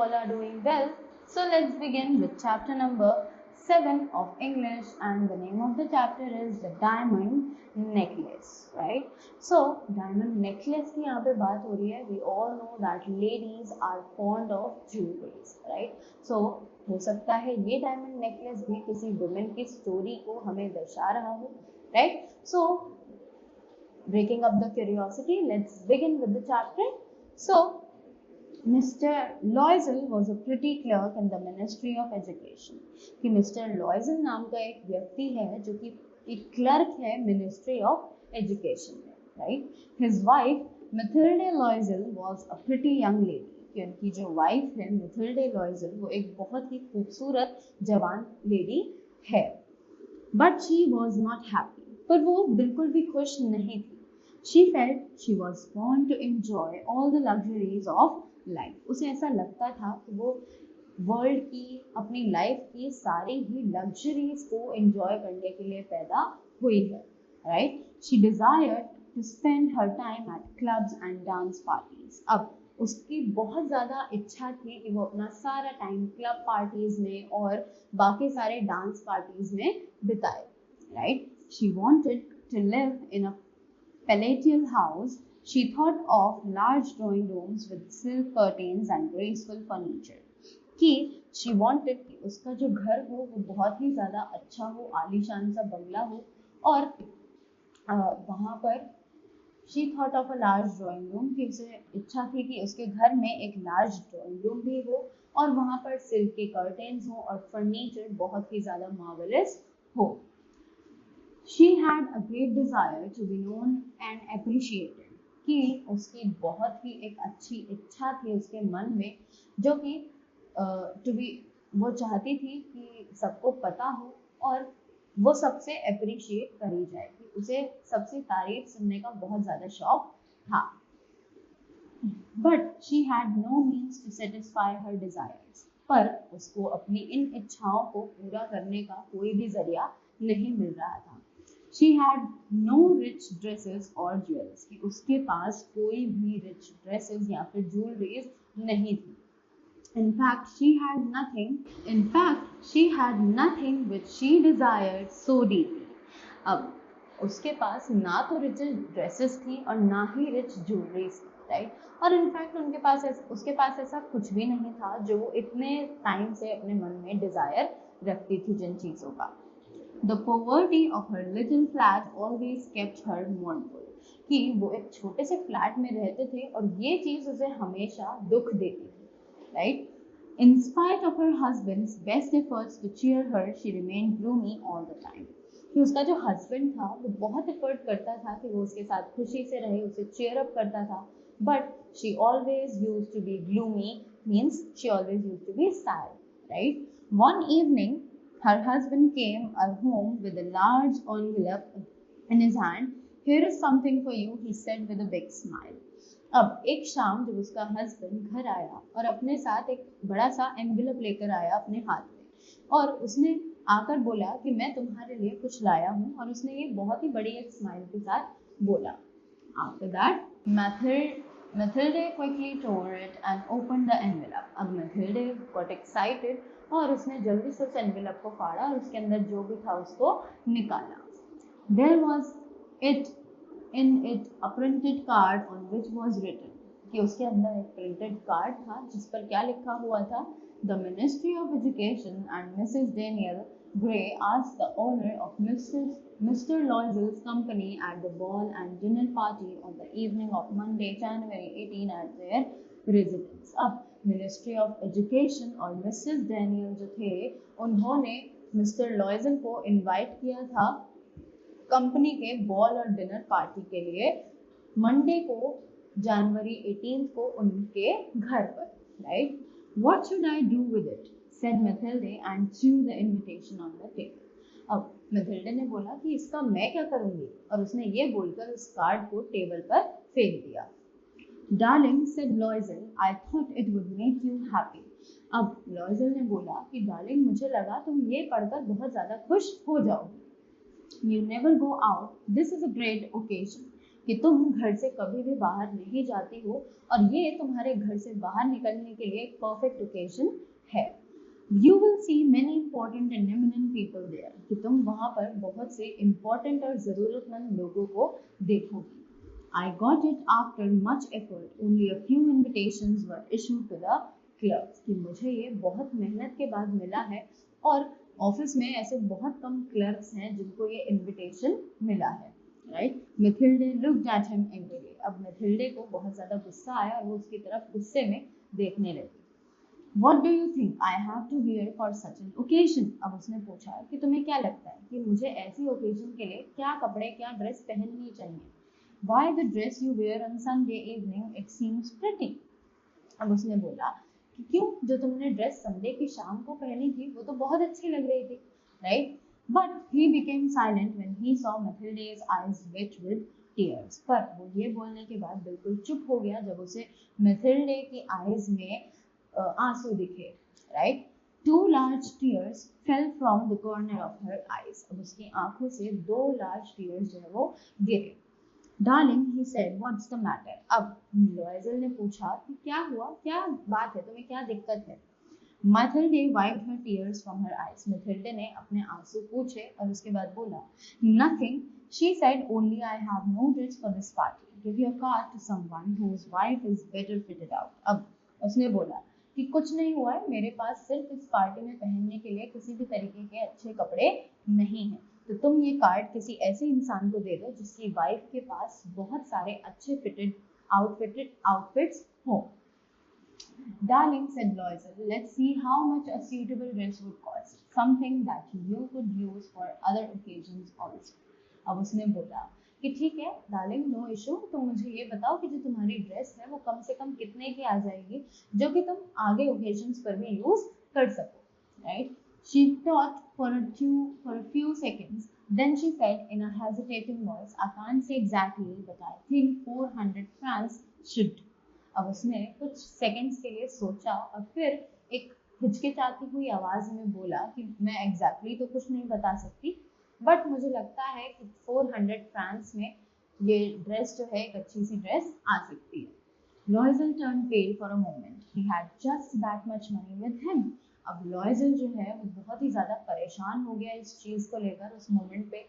all are doing well. So let's begin with chapter number 7 of English, and the name of the chapter is the diamond necklace, right? So diamond necklace की यहाँ पे बात हो रही है. We all know that ladies are fond of jewelries, right? So हो सकता है ये डायमंड नेकलेस भी किसी वुमेन की स्टोरी को हमें दर्शा रहा हो, right? So breaking up the curiosity, let's begin with the chapter. So Mr. Loisel was a pretty clerk in the Ministry of Education. कि Mr. Loisel नाम का एक व्यक्ति है जो कि एक क्लर्क है Ministry of Education में, right? His wife Mathilde Loisel was a pretty young lady. कि उनकी जो वाइफ है Mathilde Loisel वो एक बहुत ही खूबसूरत जवान लेडी है. But she was not happy. पर वो बिल्कुल भी खुश नहीं थी. She felt she was born to enjoy all the luxuries of life. उसे ऐसा लगता था कि वो वर्ल्ड की अपनी लाइफ की सारी ही लग्जरीज को एंजॉय करने के लिए पैदा हुई है, right? She desired to spend her time at clubs and dance parties. अब उसकी बहुत ज़्यादा इच्छा थी कि वो अपना सारा टाइम क्लब पार्टीज में और बाकी सारे डांस पार्टीज में बिताए, right? She wanted to live in a palatial house. She thought of large drawing rooms with silk curtains and graceful furniture. कि she wanted कि उसका जो घर हो वो बहुत ही ज़्यादा अच्छा हो, आलीशान सा बंगला हो, और वहाँ पर she thought of a large drawing room कि उसे इच्छा थी कि उसके घर में एक large drawing room भी हो और वहाँ पर सिल्क के कर्टेन्स हो और फर्नीचर बहुत ही ज़्यादा मार्वेलस हो. She had a great desire to be known and appreciated. कि उसकी बहुत ही एक अच्छी इच्छा थी उसके मन में, जो कि वो चाहती थी कि सबको पता हो और वो सबसे अप्रिशिएट करी जाए, कि उसे सबसे तारीफ सुनने का बहुत ज़्यादा शौक था. But she had no means to satisfy her desires. पर उसको अपनी इन इच्छाओं को पूरा करने का कोई भी जरिया नहीं मिल रहा था. She had no rich dresses or jewels. कि उसके पास कोई भी rich dresses या फिर jewelries नहीं थी. In fact, she had nothing which she desired so deeply. अब उसके पास ना तो रिच ड्रेसेस थी और ना ही रिच ज्वेलरीज, राइट? और इनफैक्ट उसके पास ऐसा कुछ भी नहीं था जो वो इतने टाइम से अपने मन में डिजायर रखती थी जिन चीज़ों का. The poverty of her little flat always kept her mournful. कि वो एक छोटे से फ्लैट में रहते थे और ये चीज़ उसे हमेशा दुख देती थी, right? In spite of her husband's best efforts to cheer her, she remained gloomy all the time. कि उसका जो हस्बैंड था वो बहुत एफर्ट करता था कि वो उसके साथ खुशी से रहे, उसे चीयर अप करता था, but she always used to be gloomy, means she always used to be sad, right? One evening, her husband came home with a large envelope in his hand. Here is something for you, he said with a big smile. अब एक शाम जब उसका husband घर आया और अपने साथ एक बड़ा सा एनवेलप लेकर आया अपने हाथ में, और उसने आकर बोला कि मैं तुम्हारे लिए कुछ लाया हूँ, और उसने ये बहुत ही बड़ी एक स्माइल के साथ बोला. After that, Mathilde quickly tore it and opened the envelope. अब Mathilde got excited और उसने जल्दी से उस एनवेलप को फाड़ा और उसके अंदर जो भी था उसको निकाला. There was in it a printed card on which was written. कि उसके अंदर एक प्रिंटेड कार्ड था जिस पर क्या लिखा हुआ था? The Ministry of Education and Mrs. Daniel Gray asked the owner of Mr. Loisel's company at the ball and dinner party on the evening of Monday, January 18 at their residence. अब Ministry of Education और Mrs. Daniel जो थे उन्होंने Mr. Loisel को invite किया था company के ball और डिनर पार्टी के लिए मंडे को जनवरी 18 को उनके घर पर, right? What should I do with it? said Mathilde and threw the invitation on the table. अब Mathilde ने बोला कि इसका मैं क्या करूँगी, और उसने ये बोलकर उस कार्ड को टेबल पर फेंक दिया. Darling, said Loisel, I thought it would make you happy. अब Loisel ने बोला कि डार्लिंग मुझे लगा तुम ये पढ़कर बहुत ज़्यादा खुश हो जाओगी. You never go out. This is a great occasion. कि तुम घर से कभी भी बाहर नहीं जाती हो और ये तुम्हारे घर से बाहर निकलने के लिए एक परफेक्ट ओकेजन है। You will see many important and eminent people there, कि तुम वहां पर बहुत से इंपॉर्टेंट और जरूरतमंद लोगों को देखोगी। I got it after much effort. Only a few invitations were issued to the clerks. कि मुझे ये बहुत मेहनत के बाद मिला है और ऑफिस में ऐसे बहुत कम क्लर्क्स हैं जिनको ये इनविटेशन मिला है, right. Mathilde looked at him angrily. अब मैथिल्डे को बहुत ज़्यादा गुस्सा आया और वो उसकी तरफ गुस्से में देखने लगी। What do you think I have to wear for such an occasion? अब उसने पूछा कि तुम्हें क्या लगता है कि मुझे ऐसी ओकेजन के लिए क्या कपड़े, क्या ड्रेस पहननी चाहिए? Why the dress you wear on Sunday evening? It seems pretty. अब उसने बोला कि क्यों, जो तुमने ड्रेस संडे की शाम को पहनी थी वो तो बहुत अच्छी लग रही थी, right? But he became silent when he saw Mathilde's eyes wet with tears. पर वो ये बोलने के बाद बिल्कुल चुप हो गया जब उसे मैथिल्डे की आईज में आंसू दिखे, right? Two large tears fell from the corner of her eyes. अब उसकी आंखों से 2 large tears जो है वो गिरे। Darling, he said, what's the matter? अब लॉयजल ने पूछा कि क्या हुआ, क्या बात है, तुम्हें क्या दिक्कत है? Mathilde wiped her tears from her eyes. Mathilde ने अपने आंसू पूछे और उसके बाद बोला, Nothing. She said, only I have no dress for this party. Give your card to someone whose wife is better fitted out. अब उसने बोला कि कुछ नहीं हुआ है, मेरे पास सिर्फ इस पार्टी में पहनने के लिए किसी भी तरीके के अच्छे कपड़े नहीं हैं, तो तुम ये कार्ड किसी ऐसे इंसान को दे दो जिसकी वाइफ के पास बहुत सारे अच्छे फिटेड आउटफिट्स हो। Darling, said Loisel, let's see how much a suitable dress would cost. Something that you could use for other occasions also. अब उसने बोला कि ठीक है डार्लिंग, नो इशू, तो मुझे ये बताओ कि जो तुम्हारी ड्रेस है वो कम से कम कितने की आ जाएगी जो कि तुम आगे ओकेजन्स पर भी यूज कर सको, right? She thought for a few seconds. Then she said in a hesitating voice, I can't say exactly, but I think 400 francs should do. अब उसने कुछ सेकंड्स के लिए सोचा और फिर एक हिचकिचाती हुई आवाज में बोला कि मैं एग्जैक्टली तो कुछ नहीं बता सकती, बट मुझे लगता है कि 400 फ्रांस में ये ड्रेस जो है एक अच्छी सी ड्रेस आ सकती है। Loisel turn pale for a moment, he had just that much money with him. अब लॉयजल जो है वो बहुत ही ज़्यादा परेशान हो गया इस चीज़ को लेकर उस मोमेंट पे,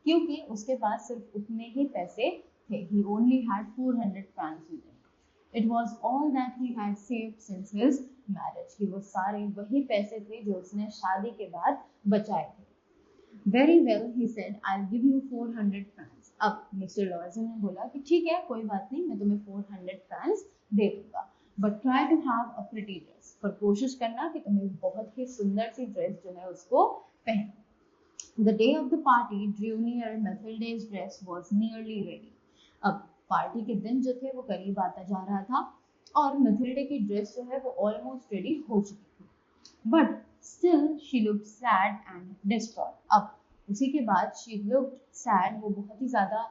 क्योंकि उसके पास सिर्फ उतने ही पैसे थे। He only had 400 francs with him. It was all that he had saved since his marriage. कि वो सारे वही पैसे थे जो उसने शादी के बाद बचाए थे। Very well, he said, I'll give you 400 francs. अब मिस्टर लॉयजल ने बोला कि ठीक है, कोई बात नहीं, मैं तुम्हें 400 francs दे दूंगा, but try to have a pretty dress. पर कोशिश करना कि तुम्हें बहुत ही सुंदर सी ड्रेस जो है उसको पहनो। The day of the party drew near. Mathilde's dress was nearly ready. अब पार्टी के दिन जो थे वो करीब आता जा रहा था और मैथिल्डे की ड्रेस जो है वो ऑलमोस्ट रेडी हो चुकी थी, but still she looked sad and destroyed. अब उसी के बाद शी लुक्ड सैड, वो बहुत ही ज़्यादा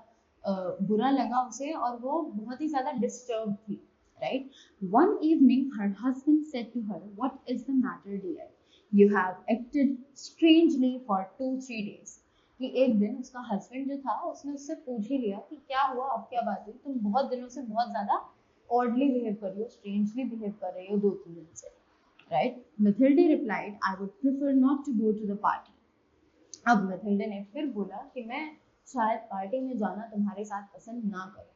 बुरा लगा उसे और वो बहुत ही ज़्यादा डिस्टर्ब थी, right? One evening her husband said to her, what is the matter dear, you have acted strangely for 2-3 days. कि एक दिन उसका हस्बैंड जो था उसने उससे पूछ ही लिया कि क्या हुआ, अब क्या बात हुई, तुम बहुत दिनों से बहुत ज्यादा ऑडली बिहेव कर रही हो, स्ट्रेंजली बिहेव कर रही हो 2-3 दिन से, right? Mathilde replied, I would prefer not to go to the party. अब मैथिल्डे ने फिर बोला कि मैं शायद पार्टी में जाना तुम्हारे साथ पसंद ना करूं.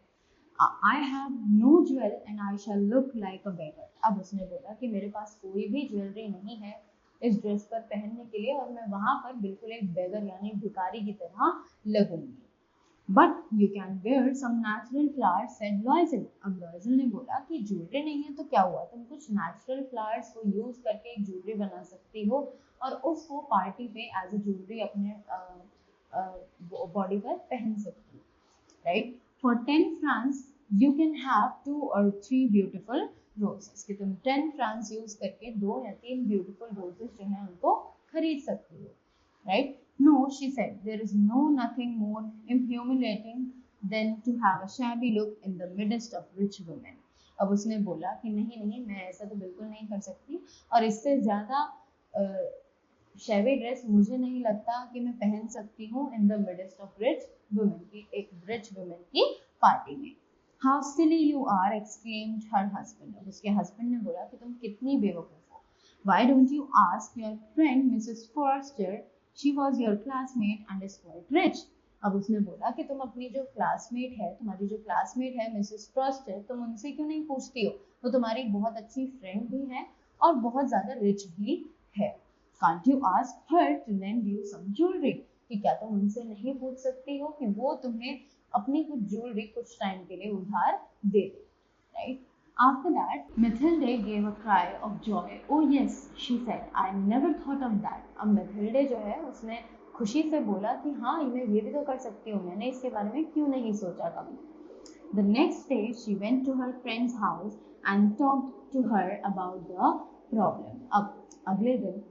I have no jewel and I shall look like a beggar. अब उसने बोला कि मेरे पास कोई भी ज्वेलरी नहीं है इस ड्रेस पर पहनने के लिए और मैं वहां पर बिल्कुल एक बेगर यानी भिखारी की तरह लगूंगी. But you can wear some natural flowers, said Loisel. अब लॉयजल ने बोला कि ज्वेलरी नहीं है तो क्या हुआ, तुम कुछ नेचुरल फ्लावर्स को यूज करके एक ज्वेलरी बना सकती हो और उसको पार्टी पे एज अ ज्वेलरी अपने बॉडी पर पहन सकती हो, right? For 10 francs you can have 2 or 3 beautiful roses. कि तुम 10 francs यूज करके 2 या 3 beautiful roses जो है उनको खरीद सकती हो, right? No, she said, there is nothing more humiliating than to have a shabby look in the midst of rich women. अब उसने बोला कि नहीं, मैं ऐसा तो बिल्कुल नहीं कर सकती और इससे ज़्यादा शैबी ड्रेस मुझे नहीं लगता कि मैं पहन सकती हूँ in the midst of rich women, की एक रिच वुमेन की पार्टी में। How silly you are exclaimed her husband. अब उसके हस्बैंड ने बोला कि तुम कितनी बेवकूफ हो। Why don't you ask your friend Mrs Forestier, she was your classmate and is quite rich. अब उसने बोला कि तुम अपनी जो क्लासमेट है, तुम्हारी जो क्लासमेट है मिसेस फॉरेस्टर, तुम उनसे क्यों नहीं पूछती हो, वो तुम्हारी बहुत अच्छी फ्रेंड भी है और बहुत ज्यादा रिच भी है। Can't you ask her to lend you some jewellery, कि क्या तुम उनसे नहीं पूछ सकती हो कि वो तुम्हें अपनी कुछ ज्वेलरी कुछ टाइम के लिए उधार दे दे, right? After that, Mathilde gave a cry of joy. Oh yes, she said. I never thought of that. अब Mathilde जो है उसने खुशी से बोला कि हाँ मैं ये भी तो कर सकती हूँ, मैंने इसके बारे में क्यों नहीं सोचा कभी। The next day she went to her friend's house and talked to her about the problem. अब अगले दिन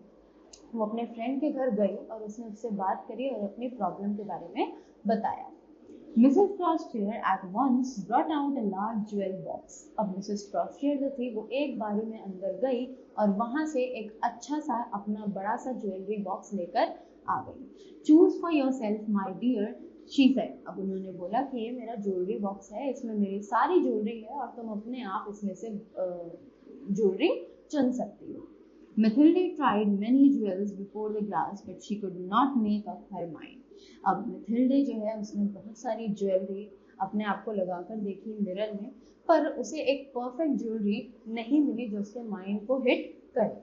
वो अपने फ्रेंड के घर गई और उसने उससे बात करी और अपनी प्रॉब्लम के बारे में बताया। Mrs. Frostier at once brought out a large jewel box. अब Mrs. Frostier जो थी वो एक बारी में अंदर गई और वहां से एक अच्छा सा अपना बड़ा सा ज्वेलरी बॉक्स लेकर आ गई। Choose for yourself, my dear, she said. अब उन्होंने बोला कि ये मेरा ज्वेलरी बॉक्स है, इसमें मेरी सारी ज्वेलरी है और तुम अपने आप इसमें से ज्वेलरी चुन सकती हो। Mathilde tried many jewels before the glass, but she could not make up her mind. अब Mathilde जो है उसने बहुत सारी ज्वेलरी अपने आप को लगाकर देखी मिरर में, पर उसे एक परफेक्ट ज्वेलरी नहीं मिली जो उसके माइंड को हिट करे।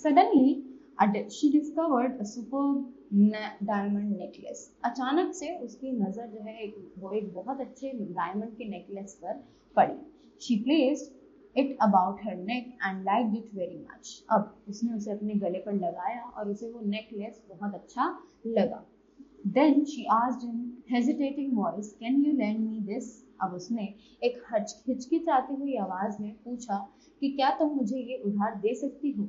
Suddenly, she discovered a superb diamond necklace. अचानक से उसकी नजर जो है वो एक बहुत अच्छे डायमंड के नेकलेस पर पड़ी। She placed it about her neck and liked it very much. अब उसने उसे अपने गले पर लगाया और उसे वो नेकलेस बहुत अच्छा लगा। Then she asked in hesitating voice, "Can you lend me this?" अब उसने एक हिचकिचाती हुई आवाज में पूछा कि क्या तुम मुझे ये उधार दे सकती हो?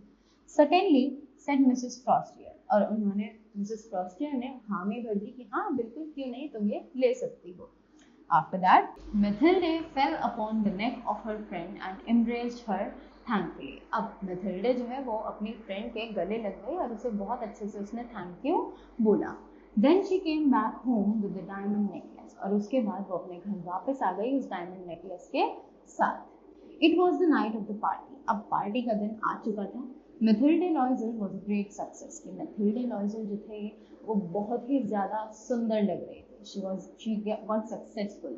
Certainly, said Mrs. Frostier. और उन्होंने मिसेस फ्रॉस्टियर ने हामी भर दी कि हाँ बिल्कुल, क्यों नहीं, तुम ये ले सकती हो। After that, Mathilde fell upon the neck of her friend and embraced her thankfully. अब Mathilde जो है वो अपनी फ्रेंड के गले लग गई और उसे बहुत अच्छे से उसने थैंक यू बोला। Then she came back home with the diamond necklace. और उसके बाद वो अपने घर वापस आ गई उस डायमंड नेकलेस के साथ। It was the night of the party. अब पार्टी का दिन आ चुका था। Mathilde Loisel was a great success. कि Mathilde Loisel जो थे वो बहुत ही ज़्यादा सुंदर लग रहे थे। She got successful.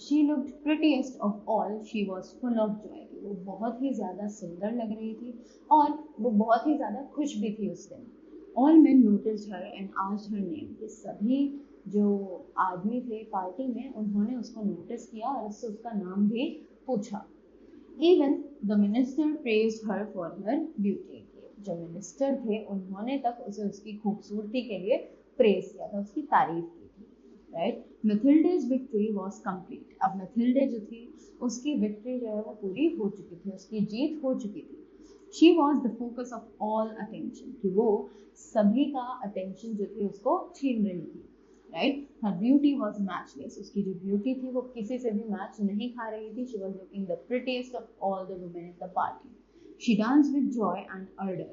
She looked prettiest of all. She was full of joy. वो बहुत ही ज़्यादा सुंदर लग रही थी और वो बहुत ही ज़्यादा खुश भी थी उस दिन। All men noticed her and asked her name. ये सभी जो आदमी थे पार्टी में उन्होंने उसको नोटिस किया और उससे उसका नाम भी पूछा। Even the minister praised her for her beauty. जो मिनिस्टर थे उन्होंने तक उसे उसकी खूबसूरती के लिए प्रेज किया था, उसकी तारीफ की थी, right? Mathilde's victory was complete. अब Mathilde जो थी उसकी विक्ट्री जो है वो पूरी हो चुकी थी, उसकी जीत हो चुकी थी। She was the focus of all attention. कि वो सभी का अटेंशन जो थी उसको छीन रही थी, right? Her beauty was matchless. उसकी जो ब्यूटी थी वो किसी से भी मैच नहीं खा रही थी। She was looking the prettiest of all the women at the party. She danced with joy and ardor.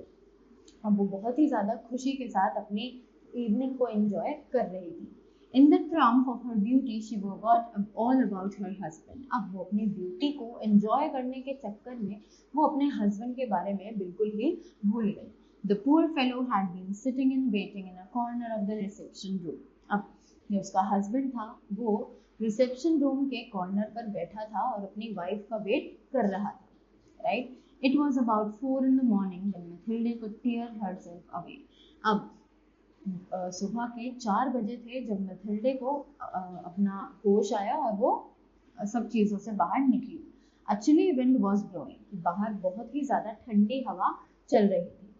अब वो बहुत ही ज़्यादा खुशी के साथ अपनी इवनिंग को एंजॉय कर रही थी। In the triumph of her beauty, she forgot all about her husband. अब वो अपनी ब्यूटी को एंजॉय करने के चक्कर में वो अपने हस्बैंड के बारे में बिल्कुल ही भूल गई। The poor fellow had been sitting and waiting in a corner of the reception room. अब जो उसका हस्बैंड था वो रिसेप्शन रूम के कॉर्नर पर बैठा था और अपनी वाइफ का वेट कर रहा था, right? It was about 4 in the morning when Mathilde could tear herself away. अब सुबह के 4 बजे थे जब Mathilde को अपना होश आया और वो सब चीज़ों से बाहर निकली। Actually, wind was blowing. बाहर बहुत ही ज़्यादा ठंडी हवा चल रही थी।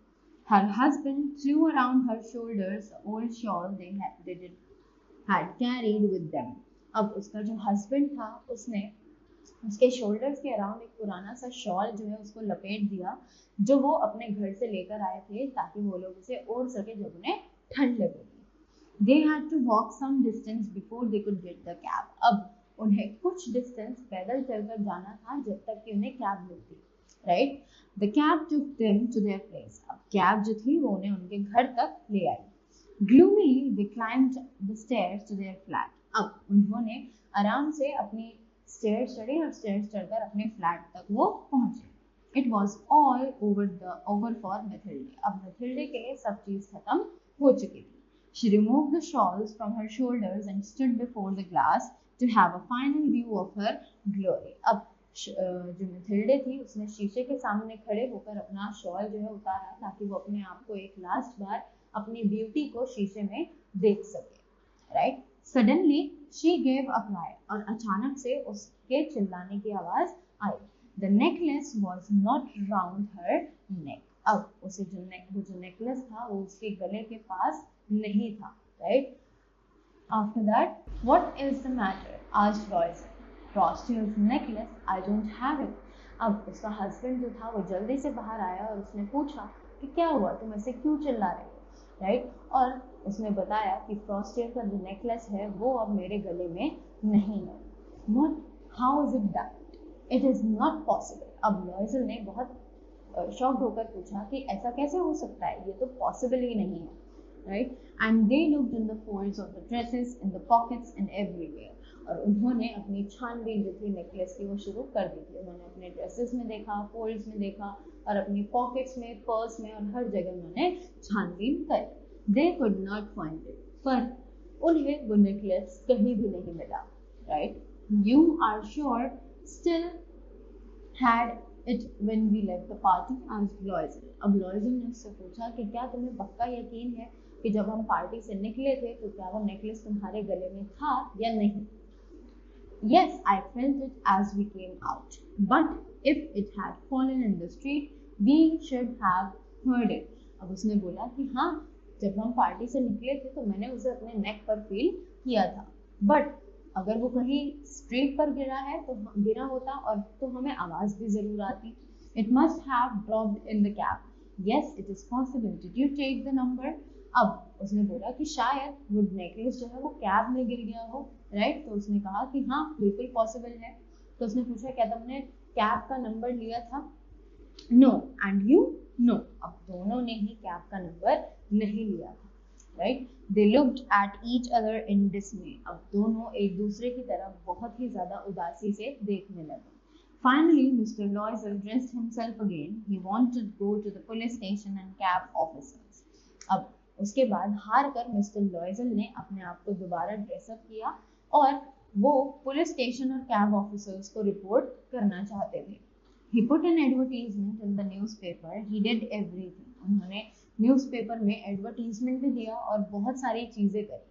Her husband flew around her shoulders the old shawl they had carried with them. अब उसका जो हस्बैंड था उसने उसके शोल्डर्स के अराउंड एक पुराना सा शॉल जो है उसको लपेट दिया जो वो अपने घर से लेकर आए थे ताकि वो लोग उसे ओढ़ सके जब उन्हें ठंड लगेगी। They had to walk some distance before they could get the cab. अब उन्हें कुछ डिस्टेंस पैदल चलकर जाना था जब तक कि उन्हें कैब मिलती, right? The cab took them to their place. अब कैब जो थी वो उन्हें उनके घर तक ले आई। Gloomily they climbed the stairs to their flat. अब उन्होंने आराम से अपनी स्टेयर चढ़ी और स्टेयर चढ़कर अपने फ्लैट तक वो पहुंचे। It was all over for Mathilde. अब मैथिल्डे के लिए सब चीज खत्म हो चुकी थी। She removed the shawls from her shoulders and stood before the glass to have a final view of her glory. अब जो मैथिल्डे थी उसने शीशे के सामने खड़े होकर अपना शॉल जो है उतारा ताकि वो अपने आप को एक लास्ट बार अपनी ब्यूटी को शीशे में देख सके, right. Suddenly she gave a cry, और अचानक से उसके चिल्लाने की आवाज आई। The necklace was not round her neck. अब उसे जो नेकलेस था वो उसके गले के पास नहीं था, right. After that, what is the matter, asked Loisel. Forestier's necklace, I don't have it. अब उसका हस्बैंड जो था वो जल्दी से बाहर आया और उसने पूछा कि क्या हुआ, तुम ऐसे क्यों चिल्ला रहे हो, राइट। और उसने बताया कि फ्रॉस्टियर का जो नेकलेस है वो अब मेरे गले में नहीं है। What? How is it that? It is not possible. अब लॉयजल ने बहुत शॉक्ड होकर पूछा कि ऐसा कैसे हो सकता है, ये तो पॉसिबल ही नहीं है, right. And they looked in the folds of the dresses, in the pockets and everywhere. और उन्होंने अपनी छानबीन जो थी नेकलेस की वो शुरू कर दी थी। उन्होंने अपने ड्रेसेस में देखा, फोल्ड्स में देखा और अपनी पॉकेट्स में, पर्स में और हर जगह उन्होंने छानबीन करी। They could not find it, पर उन्हें वो नेकलेस कहीं भी नहीं मिला, right. You are sure still had it when we left the party, asked Loisel. अब लॉयजल ने उससे पूछा कि क्या तुम्हें पक्का यकीन है कि जब हम पार्टी से निकले थे तो क्या वो नेकलेस तुम्हारे गले में था या नहीं। Yes, I felt it as we came out, but if it had fallen in the street, we should have heard it. अब उसने बोला कि हाँ, जब हम पार्टी से निकले थे तो मैंने उसे अपने नेक पर फील किया था, बट अगर वो कहीं स्ट्रीट पर गिरा है तो गिरा होता और तो हमें आवाज भी जरूर आती। It must have dropped in the cab. Yes, it is possible. Did you take the number? अब उसने बोला कि शायद वो नेकलेस जो है वो कैब में गिर गया हो, राइट। तो उसने कहा कि हाँ, बिल्कुल पॉसिबल है। तो उसने पूछा क्या तुमने कैब का नंबर लिया था। No, and you. नो, अब दोनों ने ही कैब का नंबर नहीं लिया था, right. They looked at each other in डिसमे। अब दोनों एक दूसरे की तरफ बहुत ही ज्यादा उदासी से देखने लगे। Finally, Mr. Loisel dressed himself again. He wanted to go to the police station and cab officers. अब उसके बाद हार कर मिस्टर लॉयजल ने अपने आप को दोबारा ड्रेसअप किया और वो पुलिस स्टेशन और कैब ऑफिसर्स को रिपोर्ट करना चाहते थे। He put an advertisement in the newspaper. He did everything. उन्होंने न्यूज़पेपर में एडवर्टीजमेंट भी दिया और बहुत सारी चीजें करी।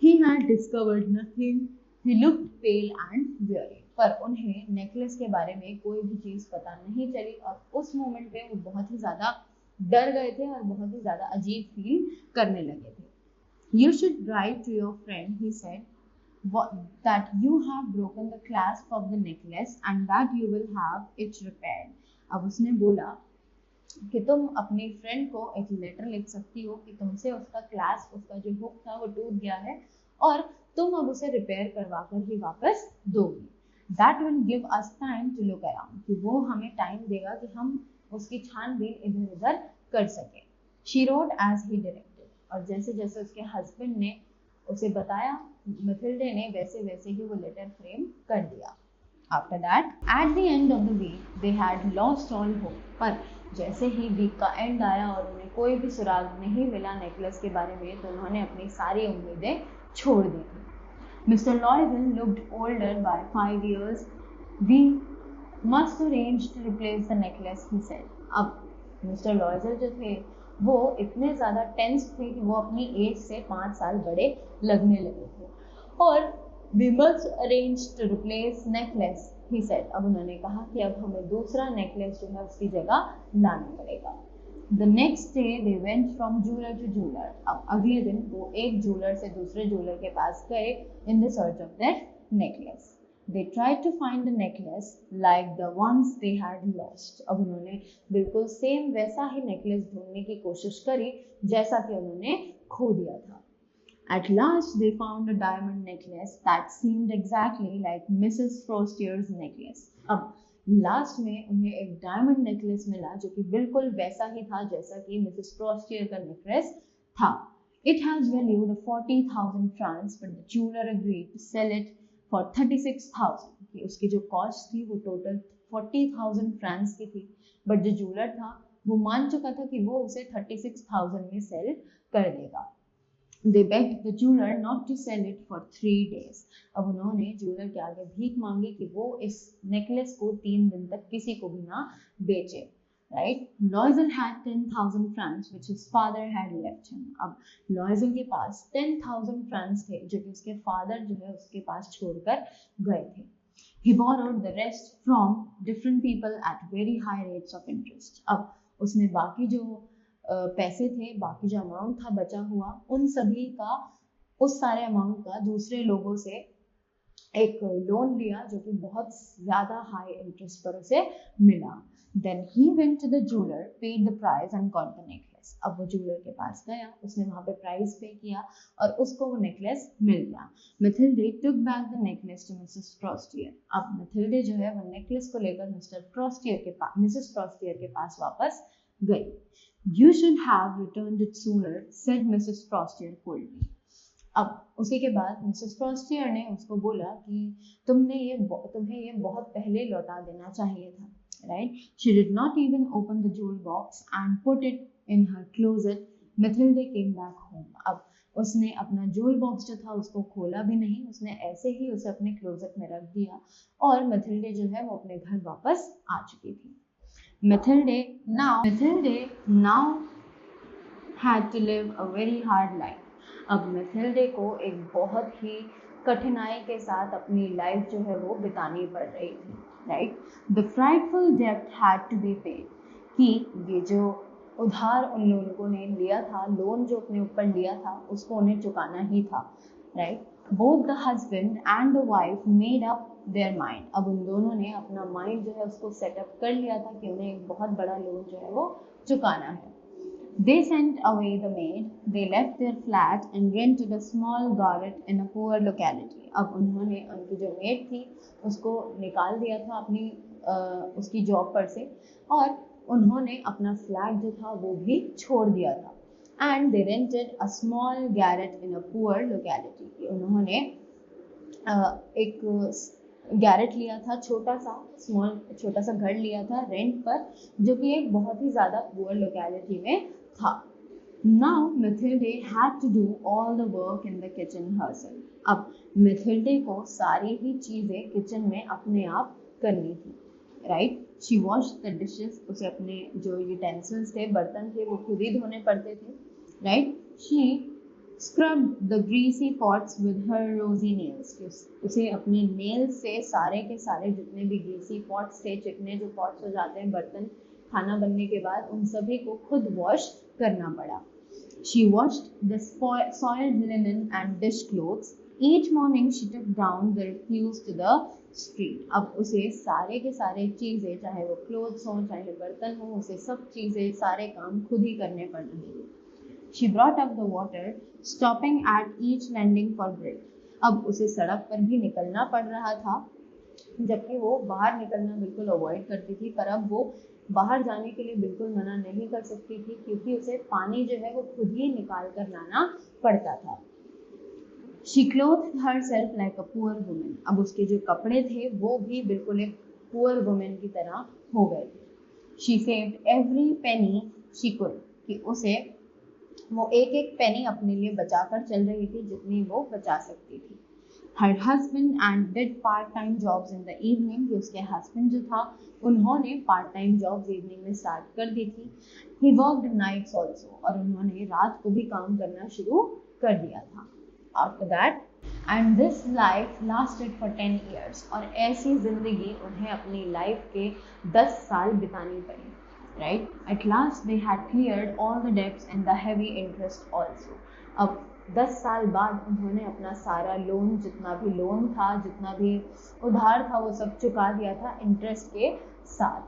He had discovered nothing. He looked pale and weary. पर उन्हें नेकलेस के बारे में कोई भी चीज पता नहीं चली और उस मोमेंट पे वो बहुत ही ज्यादा डर गए थे और बहुत ही ज्यादा अजीब फील करने लगे थे। You should write to your friend, he said, that you have broken the clasp of the necklace and that you will have it repaired. अब उसने बोला कि तुम अपनी फ्रेंड को एक लेटर लिख सकती हो कि तुमसे उसका क्लास्प, उसका जो हुक था वो टूट गया है और तुम अब उसे रिपेयर करवा कर ही वापस दोगी। That will give us time to look around, कि वो हमें टाइम देगा कि हम उसकी छानबीन इधर उधर कर सके। She wrote as he directed, और जैसे जैसे उसके हस्बैंड ने उसे बताया मैथिल्डे ने वैसे वैसे ही वो लेटर फ्रेम कर दिया। After that, at the end of the week, they had lost all hope. पर जैसे ही वीक का एंड आया और उन्हें कोई भी सुराग नहीं मिला नेकलेस के बारे में तो उन्होंने अपनी सारी उम्मीदें छोड़ दी थी। Mr. Loisel looked older by 5 years. We must arrange to replace the necklace, he said. अब मिस्टर लॉयजल जो थे वो इतने ज़्यादा टेंस थे कि वो अपनी एज से 5 साल बड़े लगने लगे थे और we must arrange to replace necklace, he said. अब उन्होंने कहा कि अब हमें दूसरा नेकलेस जो है उसकी जगह लाना पड़ेगा। The next day they went from jeweler to jeweler. अब अगले दिन वो एक jeweler से दूसरे jeweler के पास गए in the search of their necklace. They tried to find the necklace like the ones they had lost. अब उन्होंने बिल्कुल सेम वैसा ही नेकलेस ढूंढने की कोशिश करी जैसा कि उन्होंने खो दिया था। At last they found a diamond necklace that seemed exactly like Mrs. Frostier's necklace. अब लास्ट में उन्हें एक डायमंड नेकलेस मिला जो कि बिल्कुल वैसा ही था जैसा कि मिसेस फ्रॉस्टियर का नेकलेस था। It has valued 40,000 francs, but the jeweler agreed to sell it for 36,000. उसकी जो कॉस्ट थी वो टोटल 40,000 फ्रांस की थी, बट जो जूलर था वो मान चुका था कि वो उसे 36,000 में सेल कर देगा. They begged the jeweler not to sell it for 3 days. अब उन्होंने जूलर के आगे भीख मांगी कि वो इस नेकलेस को 3 दिन तक किसी को भी ना बेचे. Right? Loisel had 10,000 francs which his father had left him. अब Loisel के पास 10,000 francs थे जो कि उसके फादर जो है उसके पास छोड़कर गए थे. He borrowed the rest from different people at very high rates of interest. अब उसने बाकी जो पैसे थे, बाकी जो अमाउंट था बचा हुआ, उन सभी का, उस सारे अमाउंट का दूसरे लोगों से एक लोन लिया जो कि बहुत ज़्यादा हाई इंटरेस्ट पर उसे मिला. Then he went to the jeweler, paid the price and got the necklace. अब वो jeweler के पास गया, उसने वहाँ पे प्राइस पे किया और उसको वो नेकलेस मिल गया. Mathilde took back the necklace to Mrs. Frostier. अब Mathilde जो है वो नेकलेस को लेकर Mrs. Frostier के पास वापस गई. You should have returned it sooner, said Mrs. Frostier coldly. अब उसी के बाद मिसेस फ्रॉस्टियर ने उसको बोला कि तुम्हें ये बहुत पहले लौटा देना चाहिए था. Right? She did not even open the jewel box and put it in her closet. Mathilde came back home. अब उसने अपना jewel box जो था उसको खोला भी नहीं, उसने ऐसे ही उसे अपने क्लोजेट में रख दिया और Mathilde जो है वो अपने घर वापस आ चुकी थी. Mathilde now had to live a very hard life. अब Mathilde को एक बहुत ही कठिनाई के साथ अपनी लाइफ जो है वो बितानी पड़ रही थी. Right? The frightful debt had to be paid. कि ये जो उधार उन लोगों ने लिया था, लोन जो अपने ऊपर लिया था, उसको उन्हें चुकाना ही था. Right? Both the husband and the wife made up their mind. अब उन दोनों ने अपना माइंड जो है उसको सेटअप कर लिया था कि उन्हें एक बहुत बड़ा लोन जो है वो चुकाना है. They sent away the maid. They left their flat and rented a small garret in a poor locality. अब उन्होंने उनकी जो मेड थी उसको निकाल दिया था अपनी उसकी जॉब पर से और उन्होंने अपना फ्लैट जो था वो भी छोड़ दिया था. And they rented a small garret in a poor locality. उन्होंने एक गैरेट लिया था, छोटा सा घर लिया था रेंट पर, जो कि एक बहुत ही ज़्यादा पुअर लोकेलिटी में था. Now Mathilde had to do all the work in the kitchen herself. अब Mathilde को सारी ही चीज़ें किचन में अपने आप करनी थी. Right? She washed the dishes. उसे अपने जो यूटेंसिल्स थे, बर्तन थे, वो खुद ही धोने पड़ते थे. Right? She scrubbed the greasy pots with her rosy nails. उसे अपने नेल्स से सारे के सारे जितने भी greasy pots थे, चिकने जो pots हो जाते हैं बर्तन खाना बनने के बाद, उन सभी को खुद वॉश करना पड़ा. She washed the soiled linen and dish clothes. Each morning she took down the refuse to the street. अब उसे सारे के सारे चीज़ें, चाहे वो क्लोथ्स हो चाहे बर्तन हो, उसे सब चीज़ें सारे काम खुद ही करने पड़ रहे थे. She brought up the water, stopping at each landing for break. अब उसे सड़क पर भी निकलना पड़ रहा था, जबकि वो बाहर निकलना बिल्कुल अवॉइड करती थी, पर अब वो बाहर जाने के लिए बिल्कुल मना नहीं कर सकती थी क्योंकि उसे पानी जो है वो खुद ही निकाल कर लाना पड़ता था. She clothed herself like a poor woman. अब उसके जो कपड़े थे वो भी बिल्कुल एक poor woman की तरह हो गए थे. She saved every penny she could. कि उसे वो एक एक पेनी अपने लिए बचाकर चल रही थी जितनी वो बचा सकती थी. Her husband and did part-time jobs in the evening. उसके husband जो था उन्होंने part-time jobs evening में start कर दी थी. He worked nights also. और उन्होंने रात को भी काम करना शुरू कर दिया था. After that, and this life lasted for 10 years. और ऐसी जिंदगी उन्हें अपनी लाइफ के 10 साल बितानी पड़ी. Right? At last they had cleared all the debts and the heavy interest also. अब 10 साल बाद उन्होंने अपना सारा लोन, जितना भी लोन था, जितना भी उधार था, वो सब चुका दिया था इंटरेस्ट के साथ.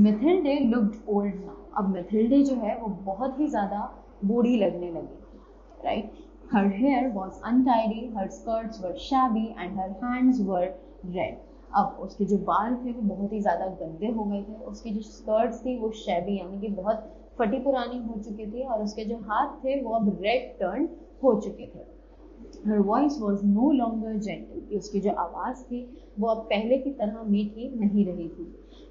Mathilde looked old now. अब Mathilde जो है वो बहुत ही ज़्यादा बूढ़ी लगने लगी थी. Right? Her hair was untidy, her skirts were shabby and her hands were red. अब उसके जो बाल थे वो बहुत ही ज़्यादा गंदे हो गए थे, उसकी जो स्कर्ट्स थी वो शैबी यानी कि बहुत फटी पुरानी हो चुकी थी और उसके जो हाथ थे वो अब रेड टर्न हो चुके थे। Her voice was no longer gentle, कि उसकी जो आवाज़ थी वो अब पहले की तरह मीठी नहीं रही थी।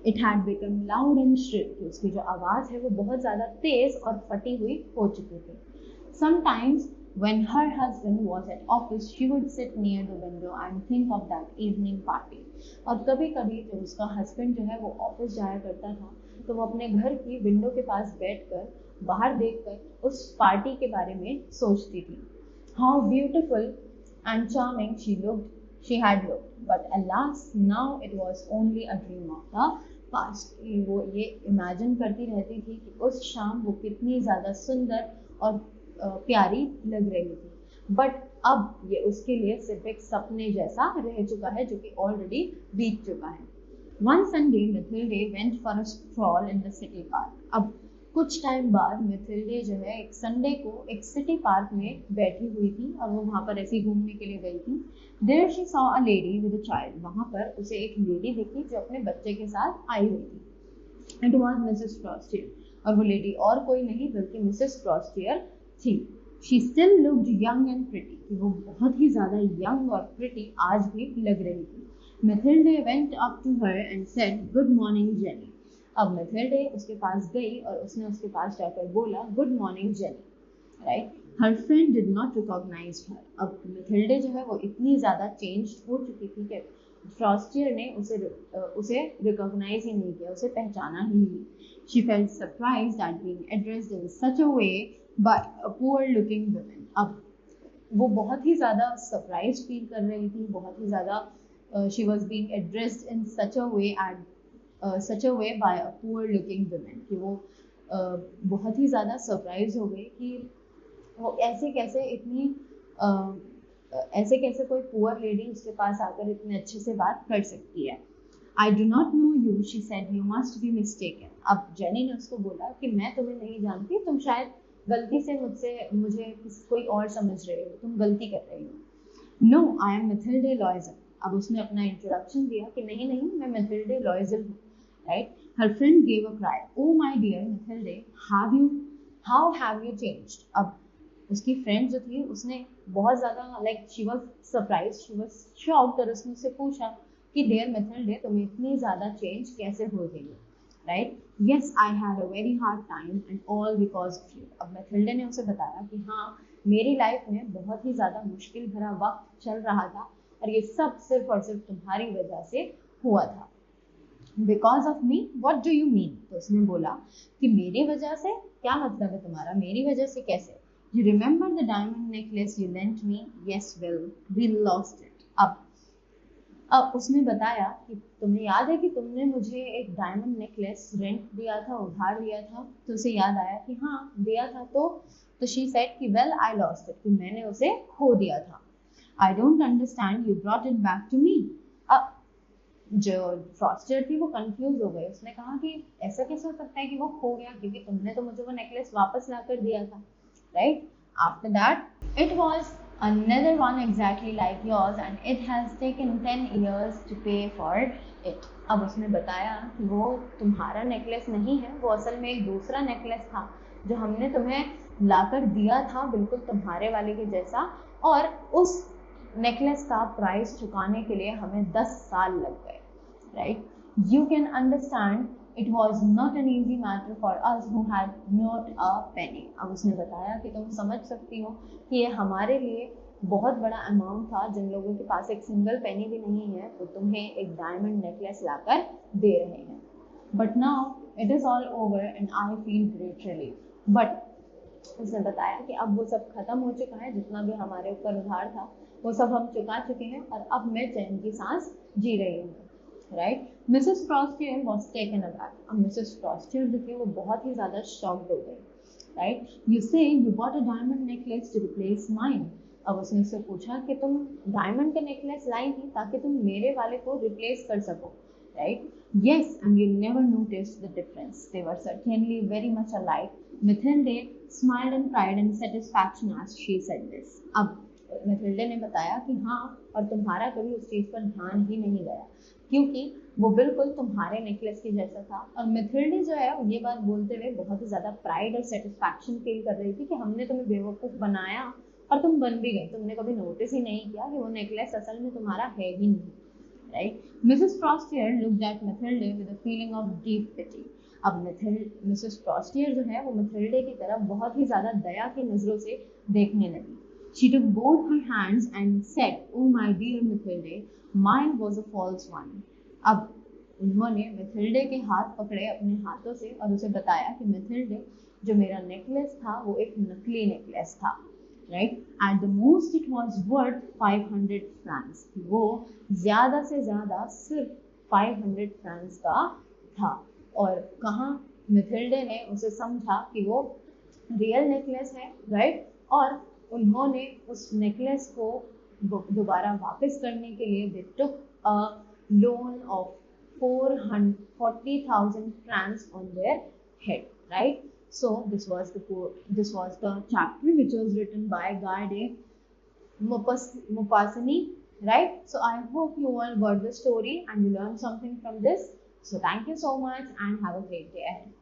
It had become loud and shrill, कि उसकी जो आवाज़ है वो बहुत ज़्यादा तेज़ और फटी हुई हो चुकी थी। Sometimes when her husband was at office, she would sit near the window and think of that evening party. और कभी कभी जब उसका हस्बैंड जो है वो ऑफिस जाया करता था तो वो अपने घर की विंडो के पास बैठकर बाहर देखकर उस पार्टी के बारे में सोचती थी। How beautiful and charming she had looked, but alas, now it was only a dream of the past. वो ये इमेजिन करती रहती थी कि उस शाम वो कितनी ज़्यादा सुंदर और प्यारी लग रही थी, बट अब ये उसके लिए सिर्फ एक सपने जैसा रह चुका है जो कि ऑलरेडी बीत चुका है। One Sunday, Mathilde went for a stroll in the city park. अब कुछ टाइम बाद मिथिल्डे जो है एक संडे को एक सिटी पार्क में बैठी हुई थी और वो वहाँ पर ऐसे घूमने के लिए गई थी। There she saw a lady with a child. वहाँ पर उसे एक लेडी दिखी जो अपने बच्चे के साथ आई हुई थी। It was Mrs. Frostier, और वो लेडी और कोई नहीं बल्कि मिसेस फ्रॉस्टियर थी। She still looked young and pretty, कि वो बहुत ही ज़्यादा यंग और प्रिटी आज भी लग रही थी। Mathilde went up to her and said, "Good morning, Jenny." अब मैथिल्डे उसके पास गई और उसने उसके पास जाकर बोला, good morning Jenny, right. Her friend did not recognise her. अब मैथिल्डे जो है वो इतनी ज़्यादा चेंज हो चुकी थी कि फ्रॉस्टियर ने उसे रिकॉग्नाइज ही नहीं किया, उसे पहचाना ही नहीं। She felt surprised eight being addressed in such a way by a poor looking woman. अब वो बहुत ही ज़्यादा सरप्राइज फील कर रही थी, बहुत ही ज़्यादा she was being addressed in such a way at such a way by a poor looking woman, कि वो बहुत ही ज़्यादा सरप्राइज हो गई कि वो ऐसे कैसे कोई पुअर लेडी उसके पास आकर इतने अच्छे से बात कर सकती है। I do not know you, she said, you must be mistaken. अब जेनी ने उसको बोला कि मैं तुम्हें नहीं जानती, तुम शायद गलती से मुझे कोई और समझ रहे हो, तुम गलती कर रही हो। No, I am Mathilde Loisel. अब उसने अपना इंट्रोडक्शन दिया कि नहीं मैं मैथिल्डे लॉयजल हूँ, right. Her friend gave a cry, oh my dear Mathilde, how have you changed. अब उसकी फ्रेंड जो थी उसने बहुत ज़्यादा she was surprise, she was shocked, और उसने उससे पूछा कि डियर मैथिल्डे तुम इतनी ज़्यादा चेंज कैसे हो गई हो, right. Yes I had a very hard time and all because of you. अब मैथिल्डे ने उसे बताया कि हाँ, मेरी लाइफ में बहुत ही ज़्यादा मुश्किल भरा वक्त चल रहा था और ये सब सिर्फ और सिर्फ तुम्हारी वजह से हुआ था। Because of me, what do you mean. तो उसने बोला कि मेरी वजह से, क्या मतलब है तुम्हारा, मेरी वजह से कैसे। You remember the diamond necklace you lent me, yes well we lost it. अब उसने बताया कि तुम्हें याद है कि तुमने मुझे एक डायमंड नेकलेस रेंट दिया था, उधार दिया था। तो उसे याद आया कि हाँ दिया था। तो शी सेड कि वेल आई लॉस्ट इट, कि मैंने उसे खो दिया था। I don't understand, you brought it back to me. अब जो फ्रॉस्टियर थी वो कंफ्यूज हो गई। उसने कहा कि ऐसा कैसे हो सकता है कि वो खो गया, क्योंकि तुमने तो मुझे वो नेकलेस वापस ला कर दिया था, right. After that it was another one exactly like yours and it has taken 10 years to pay for it. अब उसने बताया कि वो तुम्हारा नेकलेस नहीं है, वो असल में एक दूसरा नेकलेस था जो हमने तुम्हें लाकर दिया था, बिल्कुल तुम्हारे वाले के जैसा, और उस नेकलेस का प्राइस चुकाने के लिए हमें 10 साल लग गए, right. You can understand it was not an easy matter for us who had not a penny. अब उसने बताया कि तुम समझ सकती हो कि ये हमारे लिए बहुत बड़ा अमाउंट था, जिन लोगों के पास एक सिंगल पेनी भी नहीं है वो तुम्हें एक डायमंड नेकलेस लाकर दे रहे हैं। But now it is all over and I feel great relief. But उसने बताया कि अब वो सब खत्म हो चुका है, जितना भी हमारे ऊपर उधार था वो सब हम चुका चुके हैं और अब मैं चैन की सांस जी रही हूँ, right. Mrs Forestier was taken aback. अब मिसेस फ्रॉस्टियर जो थी वो बहुत ही ज़्यादा शॉक्ड हो गई, right. You say you bought a diamond necklace to replace mine. अब उसने उससे पूछा कि तुम डायमंड का नेकलेस लाई थी ताकि तुम मेरे वाले को रिप्लेस कर सको, right. Yes, and you never noticed the difference. They were certainly very much alike. Mathilde smiled in pride and satisfaction as she said this. अब मैथिल्डे ने बताया कि हाँ, और तुम्हारा कभी उस चीज़ पर ध्यान ही नहीं गया क्योंकि वो बिल्कुल तुम्हारे नेकलेस के जैसा था। और मैथिल्डे जो है ये बात बोलते हुए बहुत ही ज़्यादा प्राइड और सेटिस्फैक्शन फील कर रही थी कि हमने तुम्हें बेवकूफ़ बनाया और तुम बन भी गई, तुमने कभी नोटिस ही नहीं किया कि वो नेकलेस असल में तुम्हारा है ही नहीं, right? Mrs Forestier looked at Mathilde with a feeling of deep pity. अब मिसेस फ्रॉस्टियर जो है वो मैथिल्डे की तरफ बहुत ही ज्यादा दया की नजरों से देखने लगी। She took both her hands and said, "Oh my dear Mathilde, mine was a false one." अब उन्होंने मैथिल्डे के हाथ पकड़े अपने हाथों से और उसे बताया कि मैथिल्डे, जो मेरा नेकलेस था वो एक नकली नेकलेस था, right? At the most it was worth 500 francs. वो ज्यादा से ज्यादा सिर्फ 500 फ्रांक्स का था। और कहाँ मैथिल्डे ने उसे समझा कि वो रियल नेकलेस है, राइट? और उन्होंने उस नेकलेस को दोबारा वापस करने के लिए दे टुक अ loan of 40,000 francs on their head, right? So this was the chapter which was written by Guy de Maupassant, right? So I hope you all got the story and you learned something from this. So thank you so much and have a great day ahead.